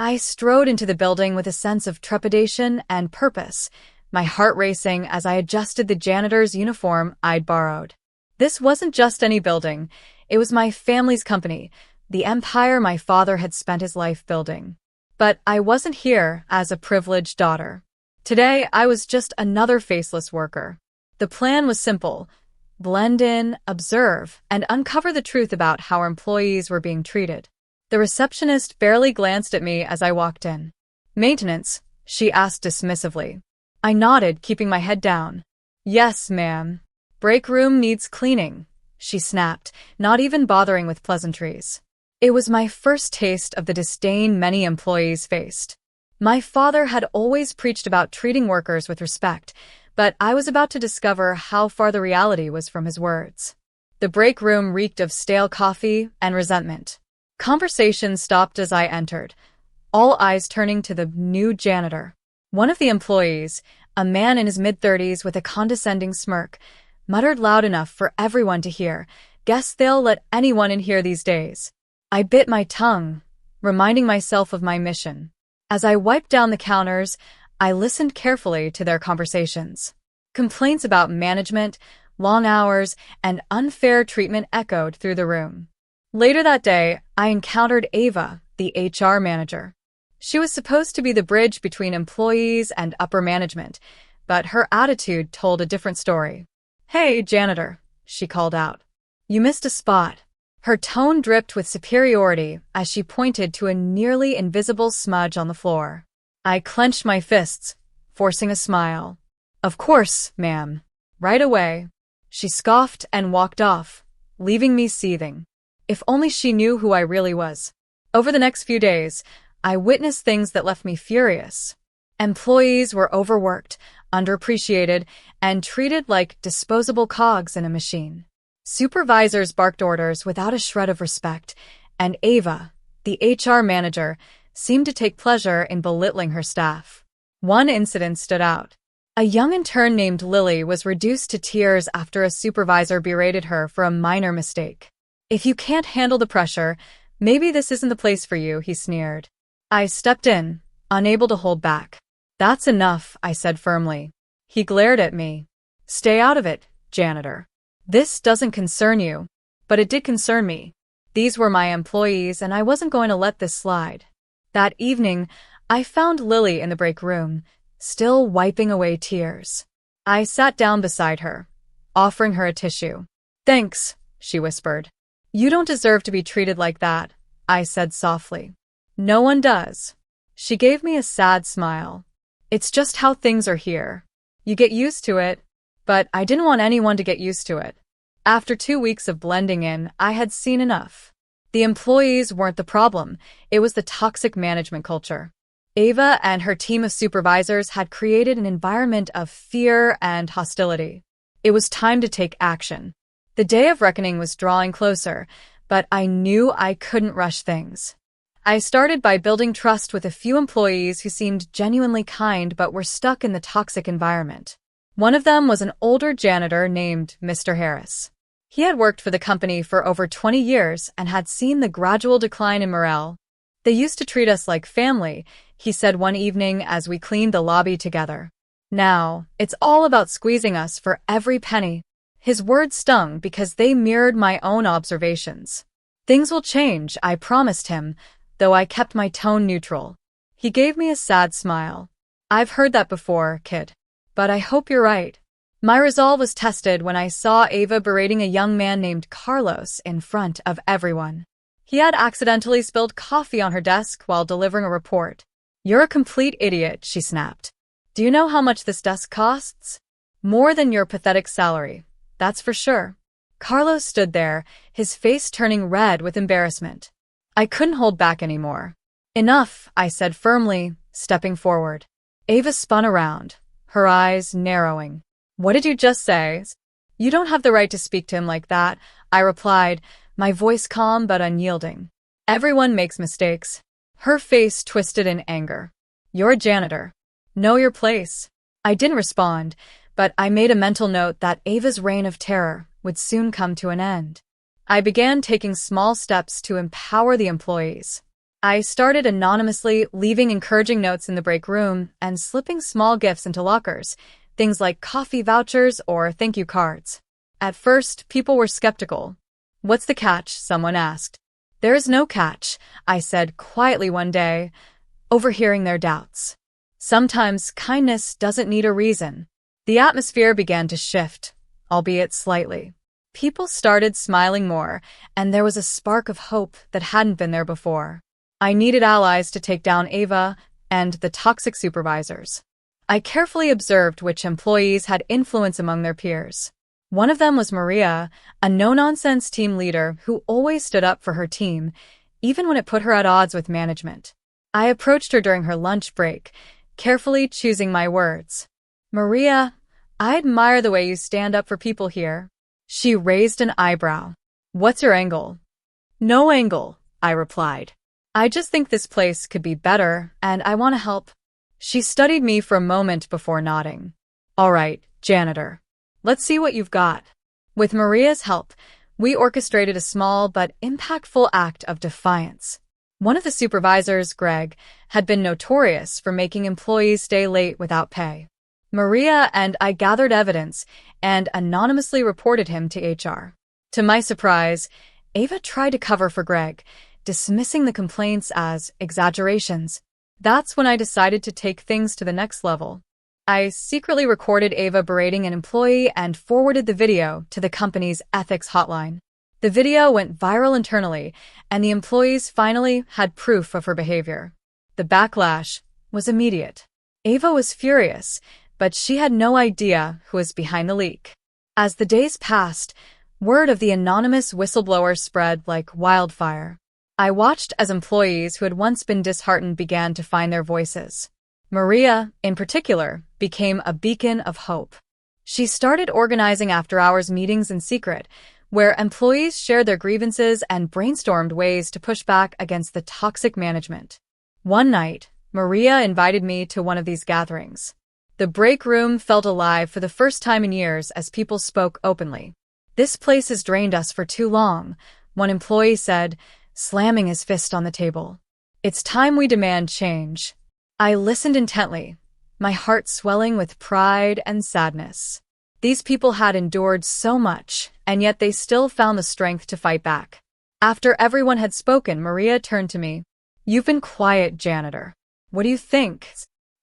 I strode into the building with a sense of trepidation and purpose, my heart racing as I adjusted the janitor's uniform I'd borrowed. This wasn't just any building. It was my family's company, the empire my father had spent his life building. But I wasn't here as a privileged daughter. Today, I was just another faceless worker. The plan was simple: blend in, observe, and uncover the truth about how our employees were being treated. The receptionist barely glanced at me as I walked in. "Maintenance?" she asked dismissively. I nodded, keeping my head down. "Yes, ma'am." "Break room needs cleaning," she snapped, not even bothering with pleasantries. It was my first taste of the disdain many employees faced. My father had always preached about treating workers with respect, but I was about to discover how far the reality was from his words. The break room reeked of stale coffee and resentment. Conversation stopped as I entered, all eyes turning to the new janitor. One of the employees, a man in his mid-30s with a condescending smirk, muttered loud enough for everyone to hear, "Guess they'll let anyone in here these days." I bit my tongue, reminding myself of my mission. As I wiped down the counters, I listened carefully to their conversations. Complaints about management, long hours, and unfair treatment echoed through the room. Later that day, I encountered Ava, the HR manager. She was supposed to be the bridge between employees and upper management, but her attitude told a different story. "Hey, janitor," she called out. "You missed a spot." Her tone dripped with superiority as she pointed to a nearly invisible smudge on the floor. I clenched my fists, forcing a smile. "Of course, ma'am. Right away." She scoffed and walked off, leaving me seething. If only she knew who I really was. Over the next few days, I witnessed things that left me furious. Employees were overworked, underappreciated, and treated like disposable cogs in a machine. Supervisors barked orders without a shred of respect, and Ava, the HR manager, seemed to take pleasure in belittling her staff. One incident stood out. A young intern named Lily was reduced to tears after a supervisor berated her for a minor mistake. "If you can't handle the pressure, maybe this isn't the place for you," he sneered. I stepped in, unable to hold back. "That's enough," I said firmly. He glared at me. "Stay out of it, janitor. This doesn't concern you." But it did concern me. These were my employees, and I wasn't going to let this slide. That evening, I found Lily in the break room, still wiping away tears. I sat down beside her, offering her a tissue. "Thanks," she whispered. "You don't deserve to be treated like that," I said softly. "No one does." She gave me a sad smile. "It's just how things are here. You get used to it." But I didn't want anyone to get used to it. After 2 weeks of blending in, I had seen enough. The employees weren't the problem. It was the toxic management culture. Ava and her team of supervisors had created an environment of fear and hostility. It was time to take action. The day of reckoning was drawing closer, but I knew I couldn't rush things. I started by building trust with a few employees who seemed genuinely kind but were stuck in the toxic environment. One of them was an older janitor named Mr. Harris. He had worked for the company for over 20 years and had seen the gradual decline in morale. "They used to treat us like family," he said one evening as we cleaned the lobby together. "Now, it's all about squeezing us for every penny." His words stung because they mirrored my own observations. "Things will change," I promised him, though I kept my tone neutral. He gave me a sad smile. "I've heard that before, kid. But I hope you're right." My resolve was tested when I saw Ava berating a young man named Carlos in front of everyone. He had accidentally spilled coffee on her desk while delivering a report. "You're a complete idiot," she snapped. "Do you know how much this desk costs? More than your pathetic salary, that's for sure." Carlos stood there, his face turning red with embarrassment. I couldn't hold back anymore. "Enough," I said firmly, stepping forward. Ava spun around, her eyes narrowing. "What did you just say?" "You don't have the right to speak to him like that," I replied, my voice calm but unyielding. "Everyone makes mistakes." Her face twisted in anger. "You're a janitor. Know your place." I didn't respond, but I made a mental note that Ava's reign of terror would soon come to an end. I began taking small steps to empower the employees. I started anonymously leaving encouraging notes in the break room and slipping small gifts into lockers, things like coffee vouchers or thank you cards. At first, people were skeptical. "What's the catch?" someone asked. "There is no catch," I said quietly one day, overhearing their doubts. Sometimes kindness doesn't need a reason. The atmosphere began to shift, albeit slightly. People started smiling more, and there was a spark of hope that hadn't been there before. I needed allies to take down Ava and the toxic supervisors. I carefully observed which employees had influence among their peers. One of them was Maria, a no-nonsense team leader who always stood up for her team, even when it put her at odds with management. I approached her during her lunch break, carefully choosing my words. "Maria, I admire the way you stand up for people here." She raised an eyebrow. "What's your angle?" "No angle," I replied. "I just think this place could be better, and I want to help." She studied me for a moment before nodding. "All right, janitor. Let's see what you've got." With Maria's help, we orchestrated a small but impactful act of defiance. One of the supervisors, Greg, had been notorious for making employees stay late without pay. Maria and I gathered evidence and anonymously reported him to HR. To my surprise, Ava tried to cover for Greg, dismissing the complaints as exaggerations. That's when I decided to take things to the next level. I secretly recorded Ava berating an employee and forwarded the video to the company's ethics hotline. The video went viral internally, and the employees finally had proof of her behavior. The backlash was immediate. Ava was furious, but she had no idea who was behind the leak. As the days passed, word of the anonymous whistleblower spread like wildfire. I watched as employees who had once been disheartened began to find their voices. Maria, in particular, became a beacon of hope. She started organizing after-hours meetings in secret, where employees shared their grievances and brainstormed ways to push back against the toxic management. One night, Maria invited me to one of these gatherings. The break room felt alive for the first time in years as people spoke openly. "This place has drained us for too long," one employee said, slamming his fist on the table. "It's time we demand change." I listened intently, my heart swelling with pride and sadness. These people had endured so much, and yet they still found the strength to fight back. After everyone had spoken, Maria turned to me. "You've been quiet, janitor. What do you think?"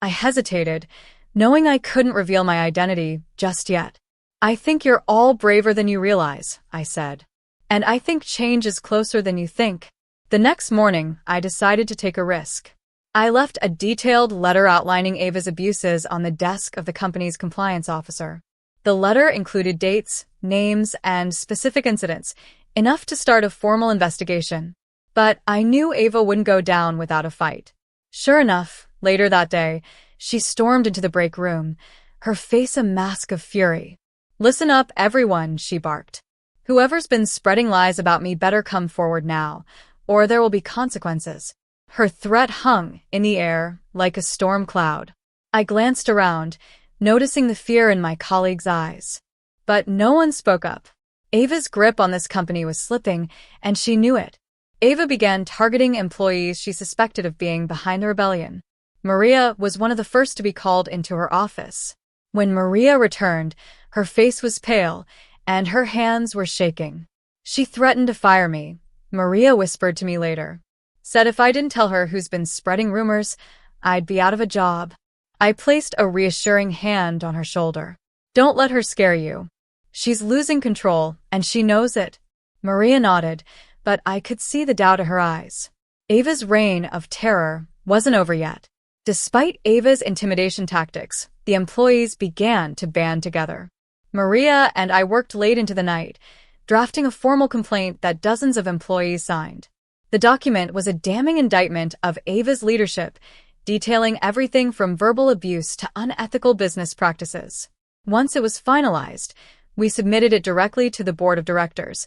I hesitated, knowing I couldn't reveal my identity just yet. "I think you're all braver than you realize," I said. "And I think change is closer than you think." The next morning, I decided to take a risk. I left a detailed letter outlining Ava's abuses on the desk of the company's compliance officer. The letter included dates, names, and specific incidents, enough to start a formal investigation. But I knew Ava wouldn't go down without a fight. Sure enough, later that day, she stormed into the break room, her face a mask of fury. "Listen up, everyone," she barked. "Whoever's been spreading lies about me better come forward now, or there will be consequences." Her threat hung in the air like a storm cloud. I glanced around, noticing the fear in my colleagues' eyes. But no one spoke up. Ava's grip on this company was slipping, and she knew it. Ava began targeting employees she suspected of being behind the rebellion. Maria was one of the first to be called into her office. When Maria returned, her face was pale, and her hands were shaking. "She threatened to fire me," Maria whispered to me later. "Said if I didn't tell her who's been spreading rumors, I'd be out of a job." I placed a reassuring hand on her shoulder. "Don't let her scare you. She's losing control, and she knows it." Maria nodded, but I could see the doubt in her eyes. Ava's reign of terror wasn't over yet. Despite Ava's intimidation tactics, the employees began to band together. Maria and I worked late into the night, drafting a formal complaint that dozens of employees signed. The document was a damning indictment of Ava's leadership, detailing everything from verbal abuse to unethical business practices. Once it was finalized, we submitted it directly to the board of directors,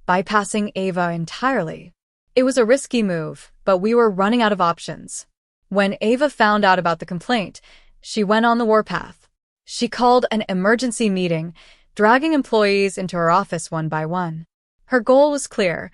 bypassing Ava entirely. It was a risky move, but we were running out of options. When Ava found out about the complaint, she went on the warpath. She called an emergency meeting, dragging employees into her office one by one. Her goal was clear: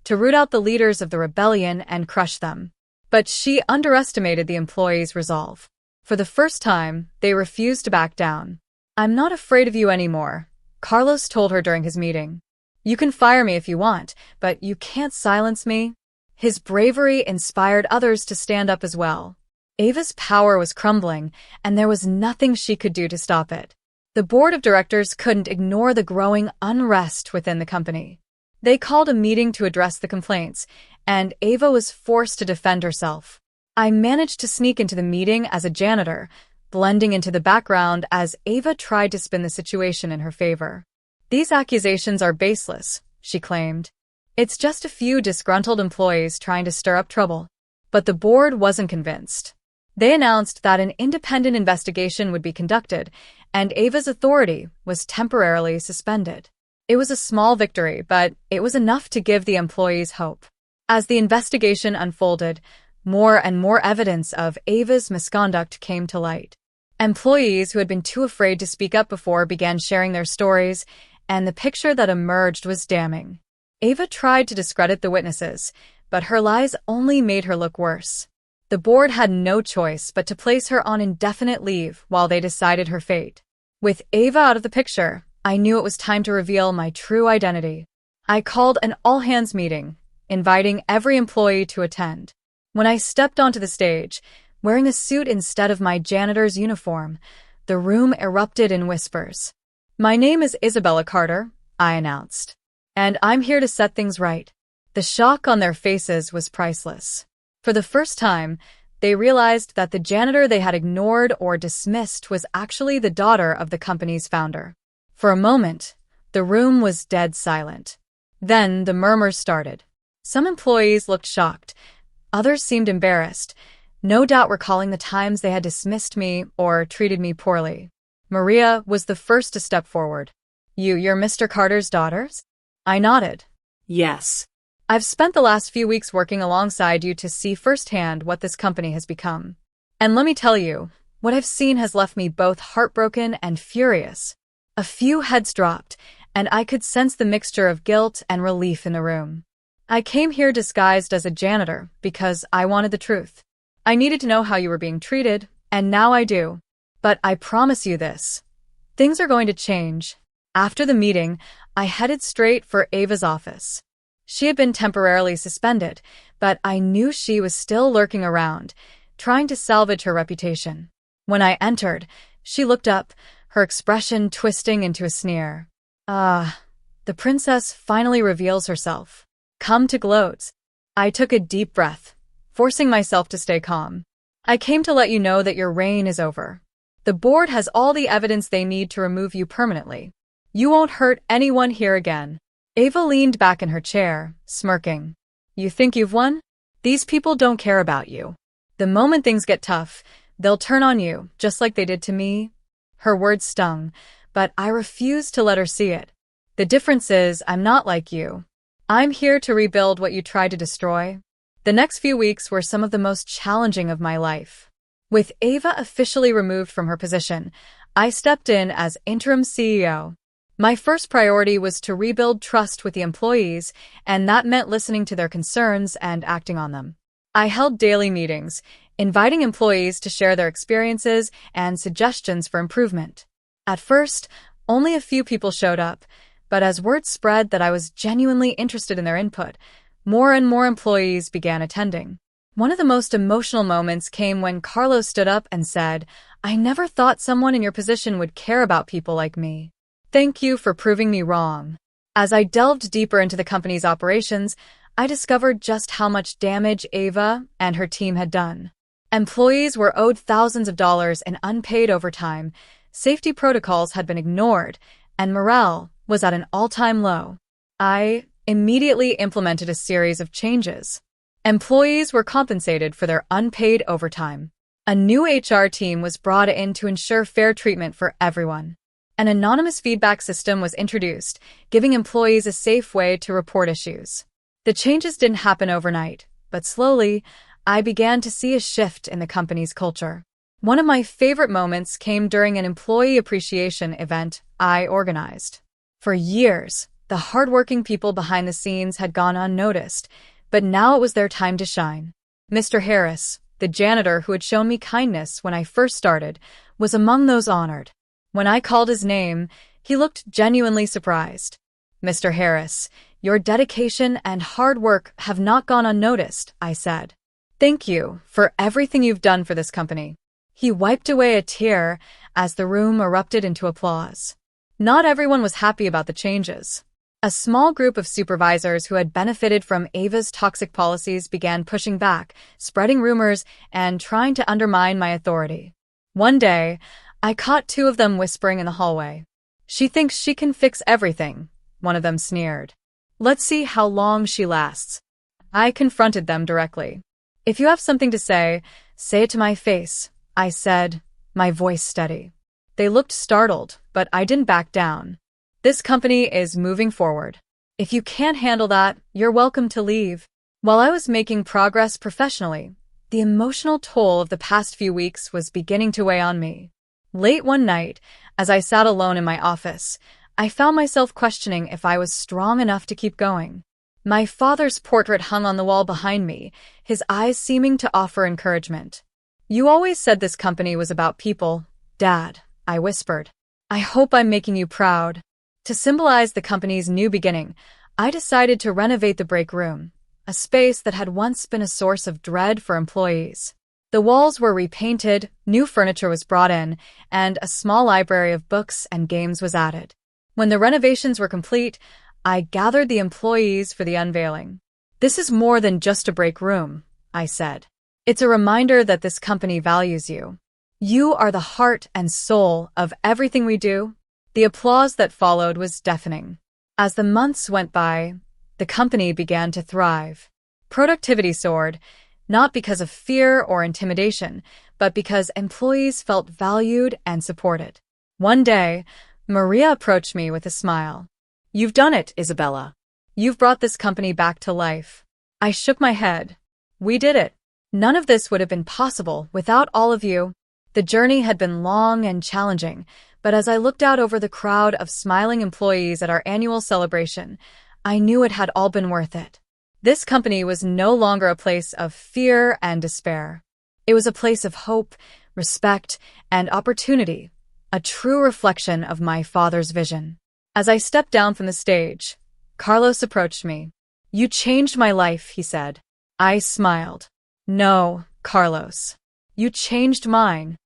to root out the leaders of the rebellion and crush them. But she underestimated the employees' resolve. For the first time, they refused to back down. "I'm not afraid of you anymore," Carlos told her during his meeting. "You can fire me if you want, but you can't silence me." His bravery inspired others to stand up as well. Ava's power was crumbling, and there was nothing she could do to stop it. The board of directors couldn't ignore the growing unrest within the company. They called a meeting to address the complaints, and Ava was forced to defend herself. I managed to sneak into the meeting as a janitor, blending into the background as Ava tried to spin the situation in her favor. "These accusations are baseless," she claimed. "It's just a few disgruntled employees trying to stir up trouble." But the board wasn't convinced. They announced that an independent investigation would be conducted, and Ava's authority was temporarily suspended. It was a small victory, but it was enough to give the employees hope. As the investigation unfolded, more and more evidence of Ava's misconduct came to light. Employees who had been too afraid to speak up before began sharing their stories, and the picture that emerged was damning. Ava tried to discredit the witnesses, but her lies only made her look worse. The board had no choice but to place her on indefinite leave while they decided her fate. With Ava out of the picture, I knew it was time to reveal my true identity. I called an all-hands meeting, inviting every employee to attend. When I stepped onto the stage, wearing a suit instead of my janitor's uniform, the room erupted in whispers. "My name is Isabella Carter," I announced, "and I'm here to set things right." The shock on their faces was priceless. For the first time, they realized that the janitor they had ignored or dismissed was actually the daughter of the company's founder. For a moment, the room was dead silent. Then the murmurs started. Some employees looked shocked. Others seemed embarrassed, no doubt recalling the times they had dismissed me or treated me poorly. Maria was the first to step forward. You're Mr. Carter's daughters?" I nodded. Yes. "I've spent the last few weeks working alongside you to see firsthand what this company has become. And let me tell you, what I've seen has left me both heartbroken and furious." A few heads dropped, and I could sense the mixture of guilt and relief in the room. "I came here disguised as a janitor because I wanted the truth. I needed to know how you were being treated, and now I do. But I promise you this. Things are going to change." After the meeting, I headed straight for Ava's office. She had been temporarily suspended, but I knew she was still lurking around, trying to salvage her reputation. When I entered, she looked up, her expression twisting into a sneer. "Ah, the princess finally reveals herself. Come to gloats." I took a deep breath, forcing myself to stay calm. "I came to let you know that your reign is over. The board has all the evidence they need to remove you permanently. You won't hurt anyone here again." Ava leaned back in her chair, smirking. "You think you've won? These people don't care about you. The moment things get tough, they'll turn on you, just like they did to me." Her words stung, but I refused to let her see it. "The difference is I'm not like you. I'm here to rebuild what you tried to destroy." The next few weeks were some of the most challenging of my life. With Ava officially removed from her position, I stepped in as interim CEO. My first priority was to rebuild trust with the employees, and that meant listening to their concerns and acting on them. I held daily meetings, inviting employees to share their experiences and suggestions for improvement. At first, only a few people showed up, but as word spread that I was genuinely interested in their input, more and more employees began attending. One of the most emotional moments came when Carlos stood up and said, "I never thought someone in your position would care about people like me. Thank you for proving me wrong." As I delved deeper into the company's operations, I discovered just how much damage Ava and her team had done. Employees were owed thousands of dollars in unpaid overtime, safety protocols had been ignored, and morale was at an all-time low. I immediately implemented a series of changes. Employees were compensated for their unpaid overtime. A new HR team was brought in to ensure fair treatment for everyone. An anonymous feedback system was introduced, giving employees a safe way to report issues. The changes didn't happen overnight, but slowly, I began to see a shift in the company's culture. One of my favorite moments came during an employee appreciation event I organized. For years, the hardworking people behind the scenes had gone unnoticed, but now it was their time to shine. Mr. Harris, the janitor who had shown me kindness when I first started, was among those honored. When I called his name, he looked genuinely surprised. Mr. Harris, your dedication and hard work have not gone unnoticed, I said. Thank you for everything you've done for this company. He wiped away a tear as the room erupted into applause. Not everyone was happy about the changes. A small group of supervisors who had benefited from Ava's toxic policies began pushing back, spreading rumors, and trying to undermine my authority. One day, I caught two of them whispering in the hallway. She thinks she can fix everything, one of them sneered. Let's see how long she lasts. I confronted them directly. If you have something to say it to my face, I said, my voice steady. They looked startled, but I didn't back down. This company is moving forward. If you can't handle that, you're welcome to leave. While I was making progress professionally, the emotional toll of the past few weeks was beginning to weigh on me. Late one night, as I sat alone in my office, I found myself questioning if I was strong enough to keep going. My father's portrait hung on the wall behind me, his eyes seeming to offer encouragement. You always said this company was about people, Dad, I whispered. I hope I'm making you proud. To symbolize the company's new beginning, I decided to renovate the break room, a space that had once been a source of dread for employees. The walls were repainted, new furniture was brought in, and a small library of books and games was added. When the renovations were complete, I gathered the employees for the unveiling. This is more than just a break room, I said. It's a reminder that this company values you. You are the heart and soul of everything we do. The applause that followed was deafening. As the months went by, the company began to thrive. Productivity soared, not because of fear or intimidation, but because employees felt valued and supported. One day, Maria approached me with a smile. You've done it, Isabella. You've brought this company back to life. I shook my head. We did it. None of this would have been possible without all of you. The journey had been long and challenging, but as I looked out over the crowd of smiling employees at our annual celebration, I knew it had all been worth it. This company was no longer a place of fear and despair. It was a place of hope, respect, and opportunity, a true reflection of my father's vision. As I stepped down from the stage, Carlos approached me. You changed my life, he said. I smiled. No, Carlos. You changed mine.